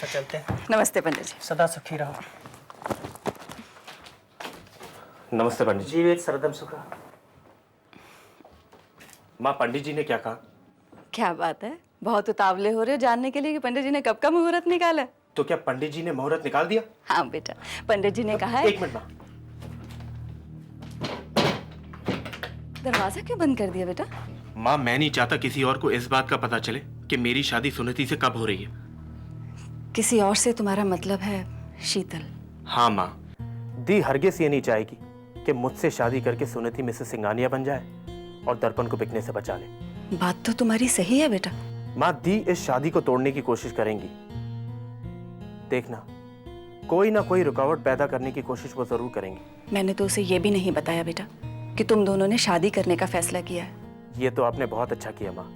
अच्छा चलते हैं। नमस्ते पंडित जी। सदा सुखी रहो। नमस्ते पंडित जी। जीवित सरदम सुखा। माँ, पंडित जी ने क्या कहा? क्या बात है, बहुत उतावले हो रहे हो जानने के लिए कि पंडित जी ने कब का मुहूर्त निकाला है? तो क्या पंडित जी ने मुहूर्त निकाल दिया? हाँ बेटा, पंडित जी ने कहा है। एक मिनट माँ। दरवाजा क्यों बंद कर दिया बेटा? माँ, मैं नहीं चाहता किसी और को इस बात का पता चले कि मेरी शादी सुनीति से कब हो रही है। किसी और से तुम्हारा मतलब है शीतल? हाँ माँ, दी हरगिज ये नहीं चाहेगी कि मुझसे शादी करके सुनीति मिसेस सिंघानिया बन जाए और दर्पण को बिकने से बचा ले। बात तो तुम्हारी सही है बेटा। माँ, दी इस शादी को तोड़ने की कोशिश करेंगी। देखना, कोई ना कोई रुकावट पैदा करने की कोशिश वो जरूर करेंगी। मैंने तो उसे ये भी नहीं बताया बेटा कि तुम दोनों ने शादी करने का फैसला किया है। ये तो आपने बहुत अच्छा किया माँ,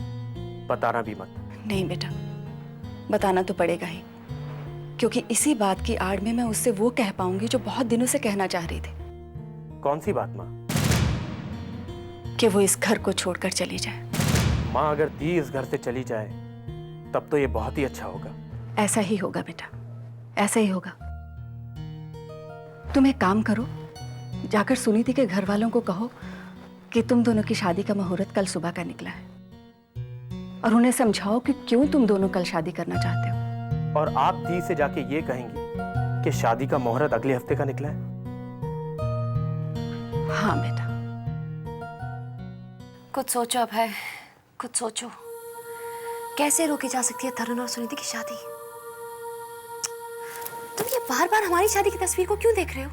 बताना भी मत। नहीं बेटा, बताना तो पड़ेगा ही, क्योंकि इसी बात की आड़ में मैं उससे वो कह पाऊंगी जो बहुत दिनों से कहना चाह रही थी। कौन सी बात माँ? कि वो इस घर को छोड़कर चली जाए। माँ, अगर दी इस घर से चली जाए तब तो ये बहुत ही अच्छा होगा। ऐसा ही होगा बेटा, ऐसा ही होगा। तुम एक काम करो, जाकर सुनीति के घर वालों को कहो कि तुम दोनों की शादी का मुहूर्त कल सुबह का निकला है, और उन्हें समझाओ कि क्यों तुम दोनों कल शादी करना चाहते हो। और आप दी से जाके ये कहेंगी कि शादी का मुहूर्त अगले हफ्ते का निकला है। हाँ बेटा। कुछ सोचो अब है, कुछ सोचो। कैसे रोकी जा सकती है तरुण और सुनीति की शादी? तुम ये बार बार हमारी शादी की तस्वीर को क्यों देख रहे हो?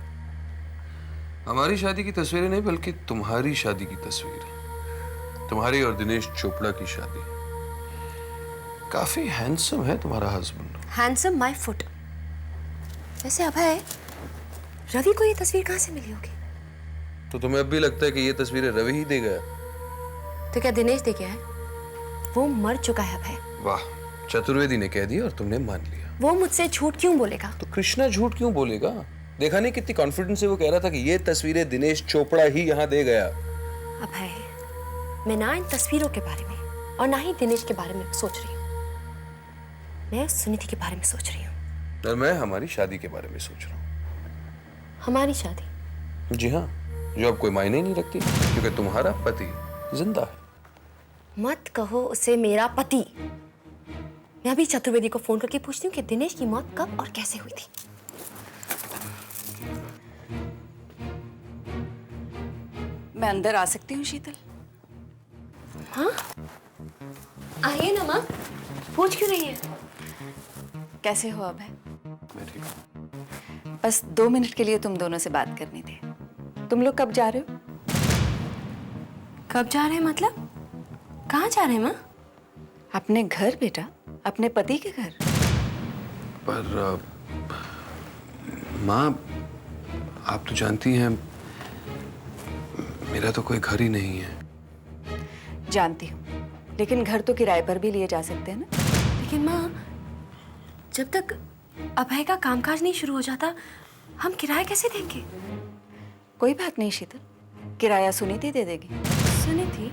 हमारी शादी की तस्वीरें नहीं, बल्कि तुम्हारी शादी की तस्वीर। तुम्हारी और दिनेश चोपड़ा की शादी। काफी हैंडसम है तुम्हारा हस्बैंड। Handsome my foot. वैसे अभय, रवि को ये तस्वीर कहाँ से मिली होगी? तो तुम्हें अब भी लगता है कि ये तस्वीरें रवि ही दे गया? तो क्या दिनेश दे गया है? वो मर चुका है अभय। वाह, चतुर्वेदी ने कह दिया और तुमने मान लिया। वो मुझसे झूठ क्यों बोलेगा? तो कृष्णा झूठ क्यों बोलेगा? देखा नहीं कितनी कॉन्फिडेंस से वो कह रहा था कि ये तस्वीरें दिनेश चोपड़ा ही यहाँ दे गया। अभय, मैं ना इन तस्वीरों के बारे में और ना ही दिनेश के बारे में सोच रही हूँ। मैं सुनीति के बारे में सोच रही हूँ। और मैं हमारी शादी के बारे में सोच रहा हूँ। हमारी शादी? जी हाँ, जो अब कोई मायने ही नहीं रखती, क्योंकि तुम्हारा पति जिंदा है। मत कहो उसे मेरा पति। मैं अभी चतुर्वेदी को फोन करके पूछती हूँ कि दिनेश की मौत कब और कैसे हुई थी। मैं अंदर आ सकती हूँ शीतल? हाँ, आइए ना माँ। पूछ क्यों रही है? कैसे हो अभय? मैं ठीक हूँ। बस 2 मिनट के लिए तुम दोनों से बात करनी थी। तुम लोग कब जा रहे हो? कब जा रहे हैं मतलब? कहाँ जा रहे हैं माँ? अपने घर बेटा, अपने पति के घर। पर माँ, आप तो जानती हैं मेरा तो कोई घर ही नहीं है। जानती हूँ, लेकिन घर तो किराए पर भी लिए जा सकते हैं ना। लेकिन माँ, जब तक अभय का कामकाज नहीं शुरू हो जाता, हम किराया कैसे देंगे? कोई बात नहीं शीतल, किराया सुनीति दे देगी। सुनीति?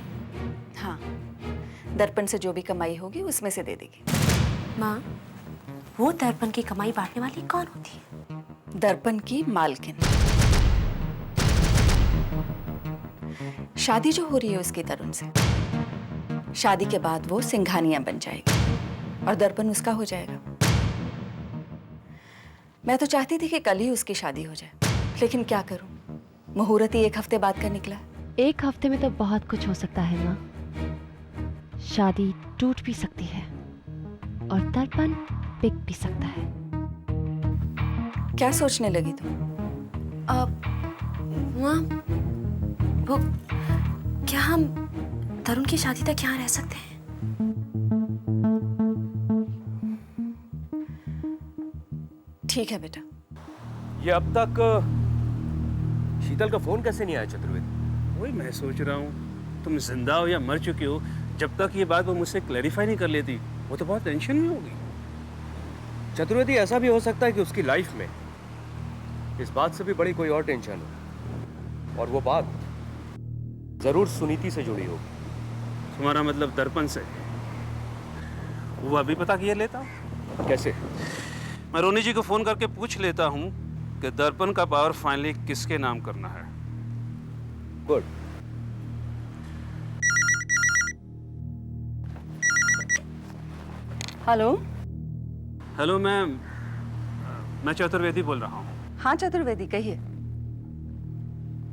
हाँ, दर्पण से जो भी कमाई होगी उसमें से दे देगी। माँ, वो दर्पण की कमाई बांटने वाली कौन होती है? दर्पण की मालकिन। शादी जो हो रही है उसकी तरुण से, शादी के बाद वो सिंघानिया बन जाएगी और दर्पण उसका हो जाएगा। मैं तो चाहती थी कि कल ही उसकी शादी हो जाए, लेकिन क्या करूं, मुहूर्त ही 1 हफ्ते बाद का निकला। 1 हफ्ते में तो बहुत कुछ हो सकता है माँ। शादी टूट भी सकती है और दर्पण बिक भी सकता है। क्या सोचने लगी तुम? माँ, वो क्या हम तरुण की शादी तक यहाँ रह सकते हैं? ठीक है बेटा। ये अब तक शीतल का फोन कैसे नहीं आया चतुर्वेदी? वही मैं सोच रहा हूँ, तुम जिंदा हो या मर चुके हो, जब तक ये बात वो मुझसे क्लैरिफाई नहीं कर लेती, वो तो बहुत टेंशन में होगी। चतुर्वेदी, ऐसा भी हो सकता है कि उसकी लाइफ में इस बात से भी बड़ी कोई और टेंशन हो, और वो बात जरूर सुनीति से जुड़ी होगी। तुम्हारा मतलब दर्पण से? वो अभी पता किए लेता? कैसे? मैं रोनी जी को फोन करके पूछ लेता हूँ कि दर्पण का पावर फाइनली किसके नाम करना है। गुड। हेलो। हेलो मैम, मैं चतुर्वेदी बोल रहा हूँ। हाँ चतुर्वेदी, कहिए।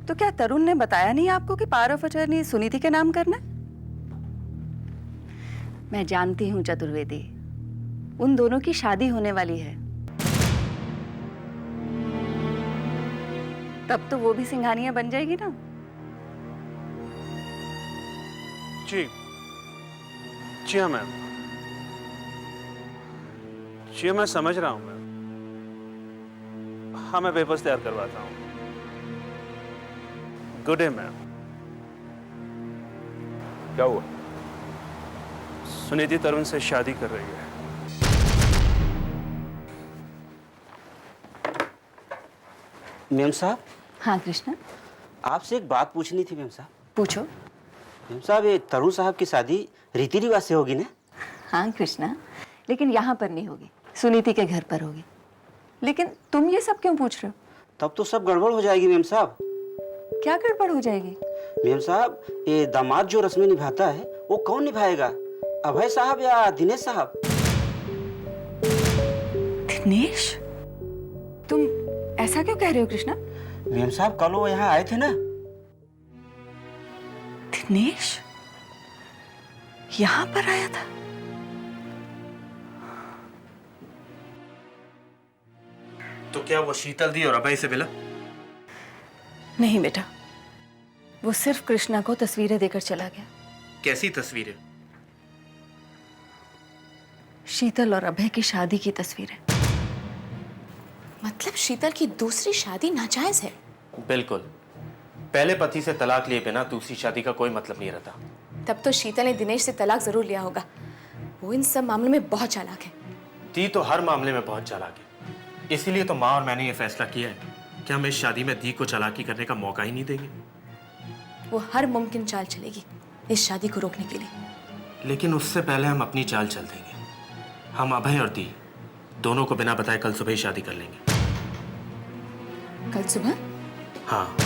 तो क्या तरुण ने बताया नहीं आपको कि पावर ऑफ अटर्नी सुनीति के नाम करना है? मैं जानती हूँ चतुर्वेदी, उन दोनों की शादी होने वाली है। तब तो वो भी सिंघानिया बन जाएगी ना। जी जी हाँ मैम, जी मैं समझ रहा हूँ मैम। हाँ मैं पेपर्स तैयार करवाता हूँ। Good day ma'am. क्या हुआ? सुनीति तरुण से शादी कर रही है। मेम साहब, हाँ कृष्णा, आपसे एक बात पूछनी थी मेम साहब। पूछो। मेम साहब, ये तरुण साहब की शादी रीति रिवाज से होगी ना? हाँ कृष्णा, लेकिन यहाँ पर नहीं होगी, सुनीति के घर पर होगी। लेकिन तुम ये सब क्यों पूछ रहे हो? तब तो सब गड़बड़ हो जाएगी मेम साहब। क्या गड़बड़ हो जाएगी? मेम साहब, ये दामाद जो रस्में निभाता है वो कौन निभाएगा? अभय साहब या दिनेश साहब? दिनेश? तुम ऐसा क्यों कह रहे हो कृष्णा? मेम साहब, कल वो यहाँ आए थे ना। दिनेश यहाँ पर आया था? तो क्या वो शीतल दी और अभय से मिला? नहीं बेटा, वो सिर्फ कृष्णा को तस्वीरें देकर चला गया। कैसी तस्वीरें? शीतल और अभय की शादी की तस्वीरें। मतलब शीतल की दूसरी शादी नाजायज है? बिल्कुल। पहले पति से तलाक लिए बिना दूसरी शादी का कोई मतलब नहीं रहता। तब तो शीतल ने दिनेश से तलाक जरूर लिया होगा। वो इन सब मामलों में बहुत चालाक है। दी तो हर मामले में बहुत चालाक है। इसीलिए तो माँ और मैंने ये फैसला किया है कि हम इस शादी में दी को चालाकी करने का मौका ही नहीं देंगे। वो हर मुमकिन चाल चलेगी इस शादी को रोकने के लिए। लेकिन उससे पहले हम अपनी चाल चल देंगे। हम अभय और दी दोनों को बिना बताए कल सुबह ही शादी कर लेंगे। कल सुबह? हाँ,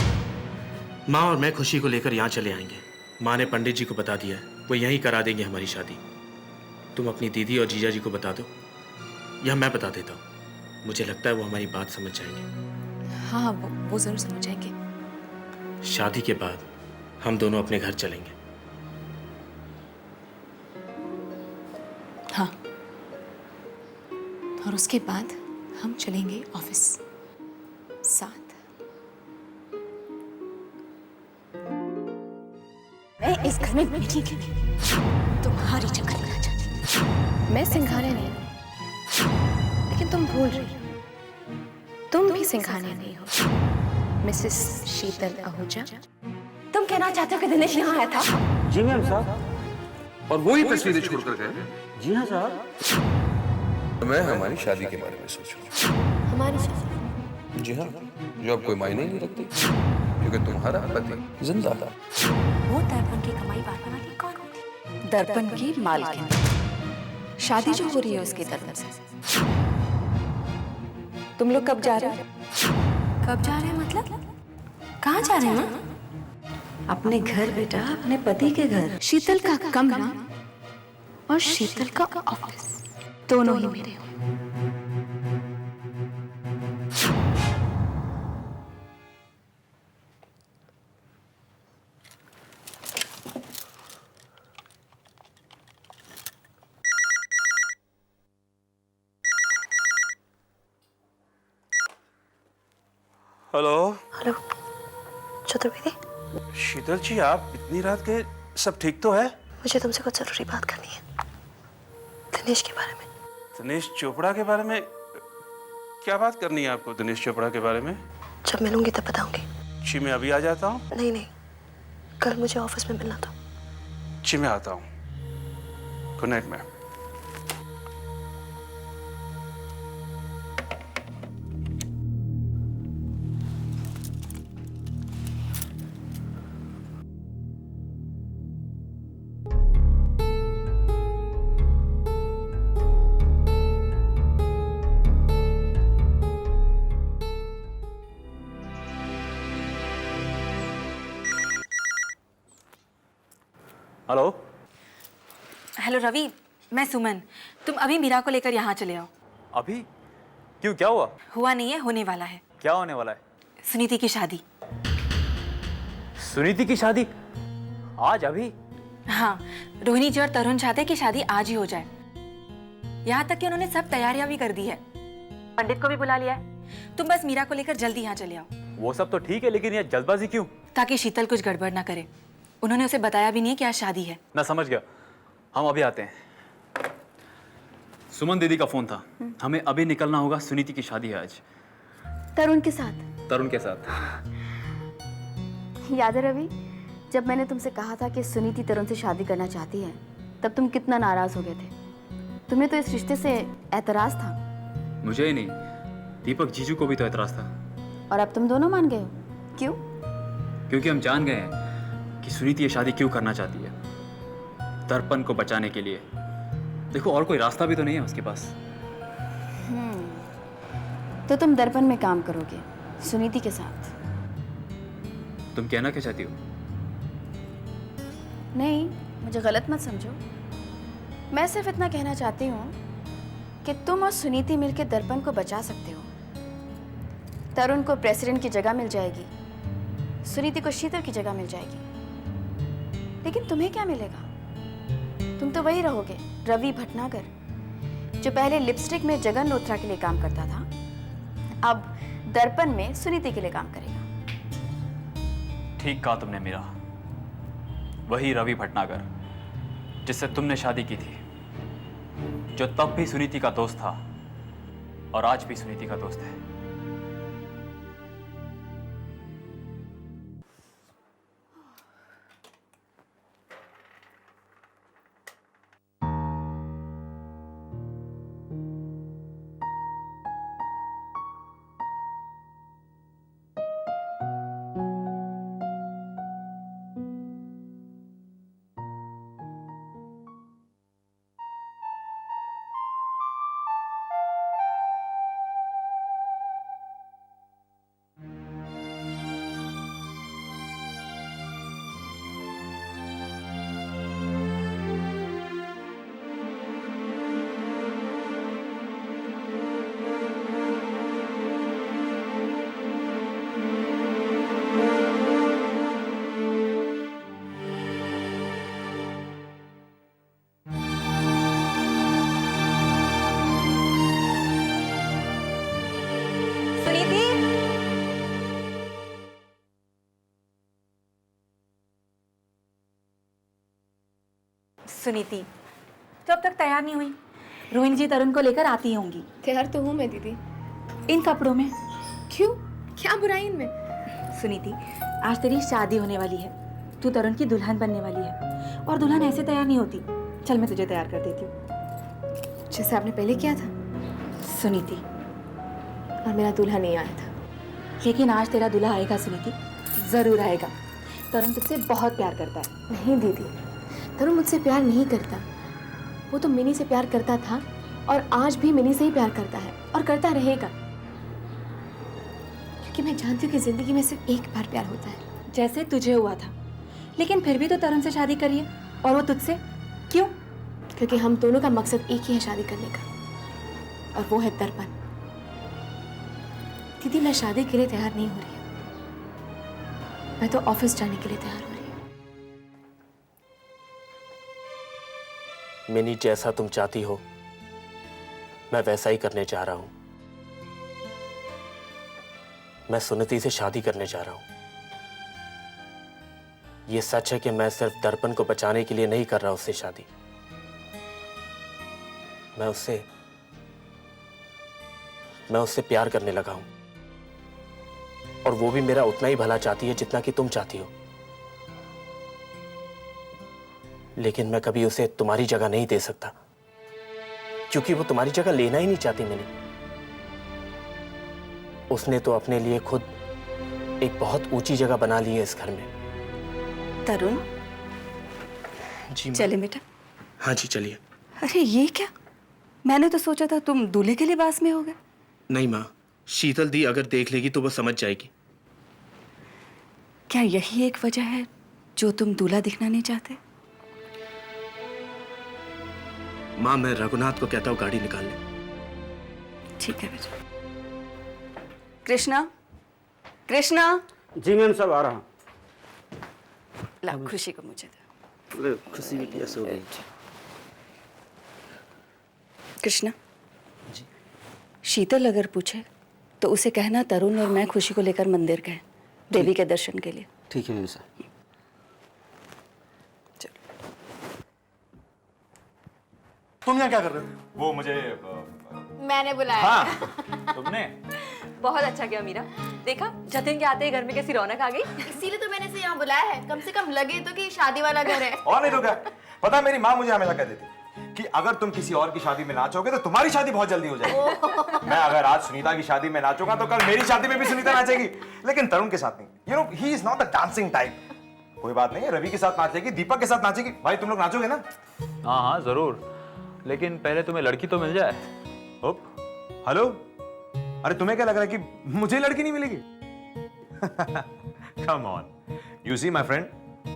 माँ और मैं खुशी को लेकर यहाँ चले आएंगे। माँ ने पंडित जी को बता दिया है, वो यहीं करा देंगे हमारी शादी। तुम अपनी दीदी और जीजा जी को बता दो, या मैं बता देता हूँ। मुझे लगता है वो हमारी बात समझ जाएंगे। हाँ, वो जरूर समझ जाएंगे। शादी के बाद हम दोनों अपने घर चलेंगे। हाँ, और उसके बाद हम चलेंगे ऑफिस साथ। मैं इस घर में बैठी के नहीं, तुम्हारी जगह करना चाहती हूँ। मैं सिंघानिया नहीं हूँ, लेकिन तुम भूल रही हो, तुम भी सिंघानिया नहीं हो। मिसेस शीतल आहूजा, तुम कहना चाहते हो कि दिनेश यहाँ आया था? जी मैम साहब। और वो ही तस्वीरें छोड़कर गए? जी हाँ साहब। मैं हमारी शादी के बारे में सोच रहा हूँ। हमारी शादी? जी हाँ, जो अब कोई मायने नहीं रखती, क्योंकि तुम्हारा पति जिंदा था। वो दर्पण की कमाई बांटने वाली कौन होती? दर्पण की मालकिन। शादी जो हो रही है उसकी तरफ से। तुम लोग कब जा रहे हो? कब जा रहे हैं मतलब? कहाँ जा रहे हैं? अपने घर बेटा, अपने पति के घर। शीतल का कमरा और शीतल का ऑफिस दोनों ही मेरे हो। हेलो। हेलो चतुर्वेदी, शीतल जी, आप इतनी रात के, सब ठीक तो है? मुझे तुमसे कुछ जरूरी बात करनी है, दिनेश के बारे में। दिनेश चोपड़ा के बारे में? क्या बात करनी है आपको दिनेश चोपड़ा के बारे में? जब मिलूंगी तब बताऊंगी। जी मैं अभी आ जाता हूँ। नहीं नहीं, कल मुझे ऑफिस में मिलना था। जी मैं आता हूँ। Good night ma'am. Hello. Hello Ravi, मैं सुमन। तुम अभी मीरा को लेकर यहाँ चले आओ। अभी? क्यों, क्या हुआ? हुआ नहीं है, होने वाला है। क्या होने वाला है? सुनीति की शादी। सुनीति की शादी? आज, अभी? हाँ, रोहिणी जी और तरुण चाहते कि शादी आज ही हो जाए। यहाँ तक कि उन्होंने सब तैयारियां भी कर दी है, पंडित को भी बुला लिया है। तुम बस मीरा को लेकर जल्दी यहाँ चले आओ। वो सब तो ठीक है, लेकिन ये जल्दबाजी क्यों? ताकि शीतल कुछ गड़बड़ ना करे। उन्होंने उसे बताया भी नहीं कि आज शादी है। मैं समझ गया, हम अभी आते हैं। सुमन दीदी का फोन था, हमें अभी निकलना होगा, सुनीति की शादी है आज। तरुण के साथ। तरुण के साथ। याद है रवि, जब मैंने तुमसे कहा था कि सुनीति तरुण से शादी करना चाहती है, तब तुम कितना नाराज हो गए थे। तुम्हें तो इस रिश्ते से एतराज था। मुझे ही नहीं, दीपक जीजू को भी तो एतराज था। और अब तुम दोनों मान गए हो। क्यों? क्योंकि हम जान गए हैं कि सुनीति ये शादी क्यों करना चाहती है। दर्पण को बचाने के लिए। देखो, और कोई रास्ता भी तो नहीं है उसके पास। तो तुम दर्पण में काम करोगे सुनीति के साथ? तुम कहना क्या चाहती हो? नहीं, मुझे गलत मत समझो। मैं सिर्फ इतना कहना चाहती हूँ कि तुम और सुनीति मिलकर दर्पण को बचा सकते हो। तरुण को प्रेसिडेंट की जगह मिल जाएगी, सुनीति को शीतल की जगह मिल जाएगी। लेकिन तुम्हें क्या मिलेगा? तुम तो वही रहोगे, रवि भटनागर, जो पहले लिपस्टिक में जगन लोथरा के लिए काम करता था, अब दर्पण में सुनीति के लिए काम करेगा। ठीक कहा तुमने मीरा, वही रवि भटनागर जिससे तुमने शादी की थी, जो तब भी सुनीति का दोस्त था और आज भी सुनीति का दोस्त है। सुनीति तो अब तक तैयार नहीं हुई। रोहिणी जी तरुण को लेकर आती होंगी। तैयार तो हूँ मैं दीदी। इन कपड़ों में? क्यों, क्या बुराई इनमें? सुनीति, आज तेरी शादी होने वाली है, तू तरुण की दुल्हन बनने वाली है, और दुल्हन ऐसे तैयार नहीं होती। चल मैं तुझे तैयार कर देती हूँ, जैसे आपने पहले किया था। सुनीति, और मेरा दूल्हा नहीं आया था। लेकिन आज तेरा दूल्हा आएगा सुनीति, जरूर आएगा। तरुण तुझसे बहुत प्यार करता है। नहीं दीदी, तरुण मुझसे प्यार नहीं करता। वो तो मिनी से प्यार करता था और आज भी मिनी से ही प्यार करता है और करता रहेगा, क्योंकि मैं जानती हूँ कि जिंदगी में सिर्फ एक बार प्यार होता है। जैसे तुझे हुआ था, लेकिन फिर भी तो तरुण से शादी करी है, और वो तुझसे क्यों? क्योंकि हम दोनों का मकसद एक ही है, शादी करने का, और वो है दर्पण। दीदी, मैं शादी के लिए तैयार नहीं हो रही हूँ, मैं तो ऑफिस जाने के लिए तैयार हो रही हूँ। मिनी, जैसा तुम चाहती हो मैं वैसा ही करने जा रहा हूं। मैं सुनीति से शादी करने जा रहा हूं। यह सच है कि मैं सिर्फ दर्पण को बचाने के लिए नहीं कर रहा उससे शादी। मैं उससे प्यार करने लगा हूं, और वो भी मेरा उतना ही भला चाहती है जितना कि तुम चाहती हो। लेकिन मैं कभी उसे तुम्हारी जगह नहीं दे सकता, क्योंकि वो तुम्हारी जगह लेना ही नहीं चाहती। मैंने उसने तो अपने लिए खुद एक बहुत ऊंची जगह बना ली है इस घर में। तरुण जी चले बेटा। हाँ जी, चलिए। अरे ये क्या, मैंने तो सोचा था तुम दूल्हे के लिबास में हो गए। नहीं माँ, शीतल दी अगर देख लेगी तो वो समझ जाएगी। क्या यही एक वजह है जो तुम दूल्हा दिखना नहीं चाहते? माँ, मैं रघुनाथ को कहता हूँ गाड़ी निकाल ले। ठीक है बेटा। कृष्णा, कृष्णा। जी मैम, सब आ रहा हूँ। ला खुशी को मुझे दे। अरे खुशी भी कैसे हो गई? कृष्णा जी, शीतल अगर पूछे तो उसे कहना तरुण और मैं खुशी को लेकर मंदिर गए देवी के दर्शन के लिए। ठीक है मैम साहब। तुम यहाँ क्या कर रहे हो? वो मुझे मैंने बुलाया। हाँ तुमने? बहुत अच्छा किया मीरा। देखा जतिन के आते ही घर में कैसी रौनक आ गई। इसीलिए तो मैंने इसे यहाँ बुलाया है, कम से कम लगे तो कि शादी वाला घर है। और नहीं तो क्या, पता है मेरी माँ मुझे हमेशा कह देती कि अगर तुम किसी और की शादी में नाचोगे तो तुम्हारी शादी बहुत जल्दी हो जाएगी। मैं अगर आज सुनीता की शादी में नाचूंगा तो कल मेरी शादी में भी सुनीता नाचेगी, लेकिन तरुण के साथ नहीं। You know he is not the dancing type. कोई बात नहीं, रवि के साथ नाचेगी, दीपक के साथ नाचेगी। भाई तुम लोग नाचोगे ना? हाँ हाँ जरूर, लेकिन पहले तुम्हें लड़की तो मिल जाए। हेलो, अरे तुम्हें क्या लग रहा है कि मुझे लड़की नहीं मिलेगी? Come on, you see my friend,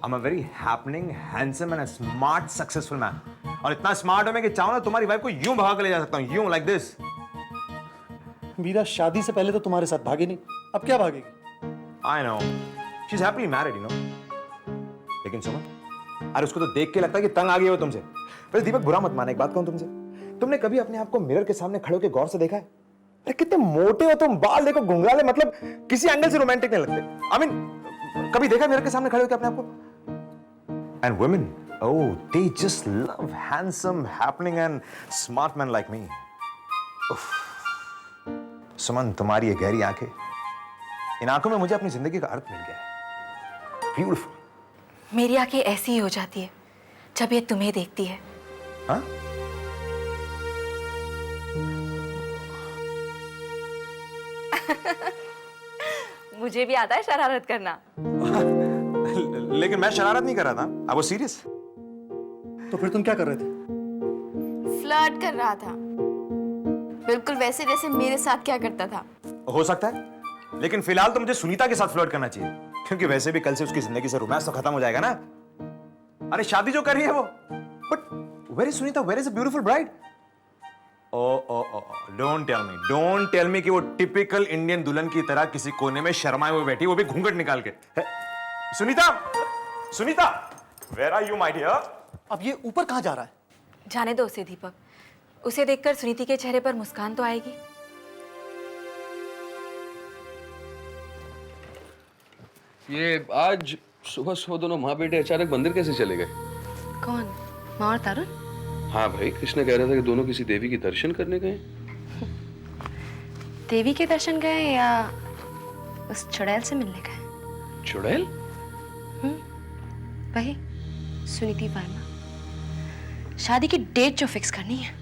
I'm a very happening, handsome and a smart, successful man. और इतना स्मार्ट हूं मैं कि चाहूं ना तुम्हारी वाइफ को यूं भगा के ले जा सकता हूं, यूं like this. मीरा शादी से पहले तो तुम्हारे साथ भागी नहीं, अब क्या भागेगी? I know, she's happily married, you know. लेकिन सुनो, अरे उसको तो देख के लगता है कि तंग आ गई हो तुमसे। वैसे दीपक बुरा मत माना, एक बात कहूं तुमसे, तुमने कभी अपने आप को मिरर के सामने खड़े होकर गौर से देखा है? अरे कितने मोटे हो तुम, बाल देखो घुंघराले, मतलब किसी एंगल से रोमांटिक नहीं लगते। आई मीन कभी देखा मिरर के सामने खड़े होकर अपने आप को? And women, oh they just love handsome, happening and smart man like me. Suman, तुम्हारी ये गहरी आंखें, इन आंखों में मुझे अपनी जिंदगी का अर्थ मिल गया है। ब्यूटीफुल। मेरी आंखें ऐसी ही हो जाती है जब ये तुम्हें देखती है। हाँ? मुझे भी आता है शरारत करना। लेकिन मैं शरारत नहीं कर रहा था, आई वाज सीरियस। तो फिर तुम क्या कर रहे थे? फ्लर्ट कर रहा था, बिल्कुल वैसे जैसे मेरे साथ क्या करता था। हो सकता है, लेकिन फिलहाल तो मुझे सुनीता के साथ फ्लर्ट करना चाहिए, क्योंकि वैसे भी कल से उसकी जिंदगी से रोमांस तो खत्म हो जाएगा ना। अरे शादी जो कर रही है वो, but where is Sunita, where is a beautiful bride? Don't tell me कि वो टिपिकल इंडियन दुल्हन की तरह किसी कोने में शर्माए हुए बैठी, वो भी घूंघट निकाल के। Sunita, Sunita, where are you my dear? अब ये ऊपर कहाँ जा रहा है? जाने दो उसे दीपक, उसे देखकर सुनीति के चेहरे पर मुस्कान तो आएगी। ये आज सुबह सुबह दोनों माँ बेटे अचानक मंदिर कैसे चले गए? कौन, माँ और तरुण? हाँ भाई, कृष्ण कह रहा था कि दोनों किसी देवी की दर्शन करने गए। देवी के दर्शन गए या उस चुड़ैल से मिलने गए? चुड़ैल? वही सुनीति वर्मा, शादी की डेट जो फिक्स करनी है।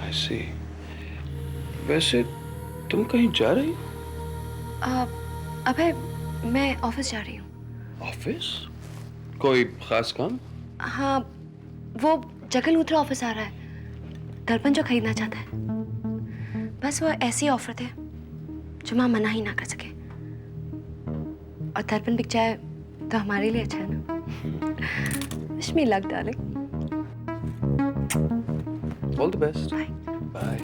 I see. वैसे तुम कहीं जा रही? अबे मैं ऑफिस जा रही हूँ। ऑफिस? कोई खास काम? हाँ, वो जगल लूथरा ऑफिस आ रहा है, दर्पण जो खरीदना चाहता है। बस वो ऐसी ऑफर थे जो माँ मना ही ना कर सके, और दर्पण बिक जाए तो हमारे लिए अच्छा है ना। Wish me luck darling. All the best. Bye. Bye.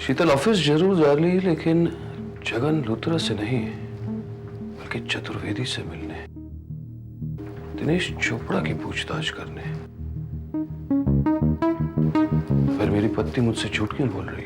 Sheetal office जरूर जा रही, लेकिन जगन लूथरा से नहीं, बल्कि चतुर्वेदी से मिलने, दिनेश चोपड़ा की पूछताछ करने। फिर मेरी पत्नी मुझसे झूठ क्यों बोल रही है?